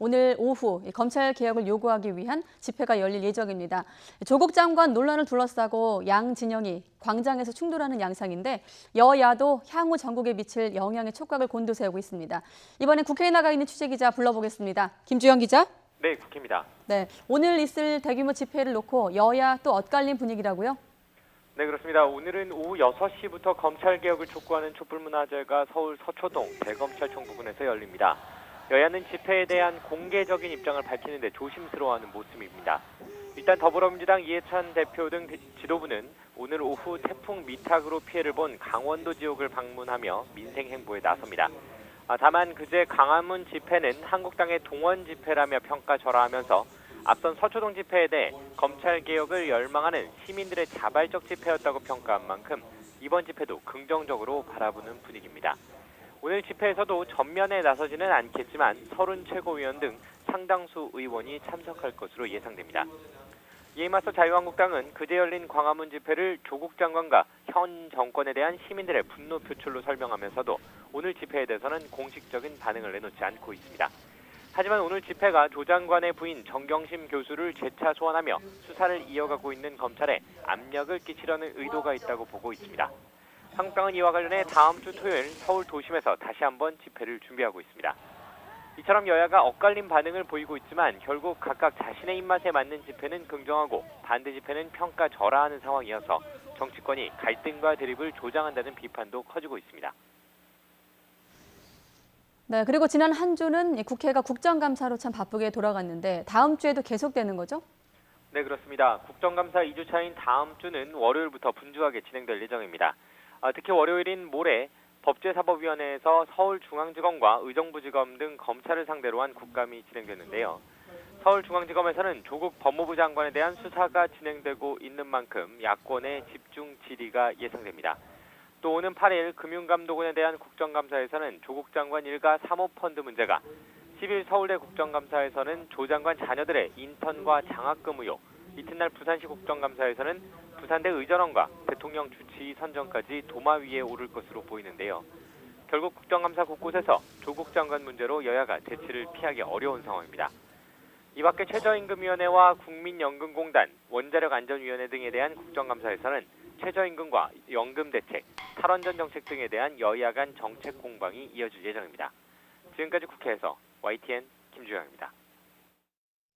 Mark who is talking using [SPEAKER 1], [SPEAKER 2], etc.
[SPEAKER 1] 오늘 오후 검찰 개혁을 요구하기 위한 집회가 열릴 예정입니다. 조국 장관 논란을 둘러싸고 양 진영이 광장에서 충돌하는 양상인데 여야도 향후 전국에 미칠 영향의 촉각을 곤두세우고 있습니다. 이번엔 국회에 나가 있는 취재기자 불러보겠습니다. 김주영 기자.
[SPEAKER 2] 네, 국회입니다.
[SPEAKER 1] 네, 오늘 있을 대규모 집회를 놓고 여야 또 엇갈린 분위기라고요?
[SPEAKER 2] 네, 그렇습니다. 오늘은 오후 6시부터 검찰개혁을 촉구하는 촛불문화제가 서울 서초동 대검찰청 부근에서 열립니다. 여야는 집회에 대한 공개적인 입장을 밝히는 데 조심스러워하는 모습입니다. 일단 더불어민주당 이해찬 대표 등 지도부는 오늘 오후 태풍 미탁으로 피해를 본 강원도 지역을 방문하며 민생 행보에 나섭니다. 다만 그제 광화문 집회는 한국당의 동원 집회라며 평가절하하면서 앞선 서초동 집회에 대해 검찰개혁을 열망하는 시민들의 자발적 집회였다고 평가한 만큼 이번 집회도 긍정적으로 바라보는 분위기입니다. 오늘 집회에서도 전면에 나서지는 않겠지만 서른 최고위원 등 상당수 의원이 참석할 것으로 예상됩니다. 이에 맞서 자유한국당은 그제 열린 광화문 집회를 조국 장관과 현 정권에 대한 시민들의 분노 표출로 설명하면서도 오늘 집회에 대해서는 공식적인 반응을 내놓지 않고 있습니다. 하지만 오늘 집회가 조 장관의 부인 정경심 교수를 재차 소환하며 수사를 이어가고 있는 검찰에 압력을 끼치려는 의도가 있다고 보고 있습니다. 한국당은 이와 관련해 다음 주 토요일 서울 도심에서 다시 한번 집회를 준비하고 있습니다. 이처럼 여야가 엇갈린 반응을 보이고 있지만 결국 각각 자신의 입맛에 맞는 집회는 긍정하고 반대 집회는 평가절하하는 상황이어서 정치권이 갈등과 대립을 조장한다는 비판도 커지고 있습니다.
[SPEAKER 1] 네, 그리고 지난 한 주는 국회가 국정감사로 참 바쁘게 돌아갔는데 다음 주에도 계속되는 거죠?
[SPEAKER 2] 네, 그렇습니다. 국정감사 2주차인 다음 주는 월요일부터 분주하게 진행될 예정입니다. 특히 월요일인 모레 법제사법위원회에서 서울중앙지검과 의정부지검 등 검찰을 상대로 한 국감이 진행되는데요. 서울중앙지검에서는 조국 법무부 장관에 대한 수사가 진행되고 있는 만큼 야권의 집중 질의가 예상됩니다. 또 오는 8일 금융감독원에 대한 국정감사에서는 조국 장관 일가 사모펀드 문제가, 10일 서울대 국정감사에서는 조 장관 자녀들의 인턴과 장학금 의혹, 이튿날 부산시 국정감사에서는 부산대 의전원과 대통령 주치의 선정까지 도마 위에 오를 것으로 보이는데요. 결국 국정감사 곳곳에서 조국 장관 문제로 여야가 대치를 피하기 어려운 상황입니다. 이 밖에 최저임금위원회와 국민연금공단, 원자력안전위원회 등에 대한 국정감사에서는 최저임금과 연금 대책, 탈원전 정책 등에 대한 여야 간 정책 공방이 이어질 예정입니다. 지금까지 국회에서 YTN 김주영입니다.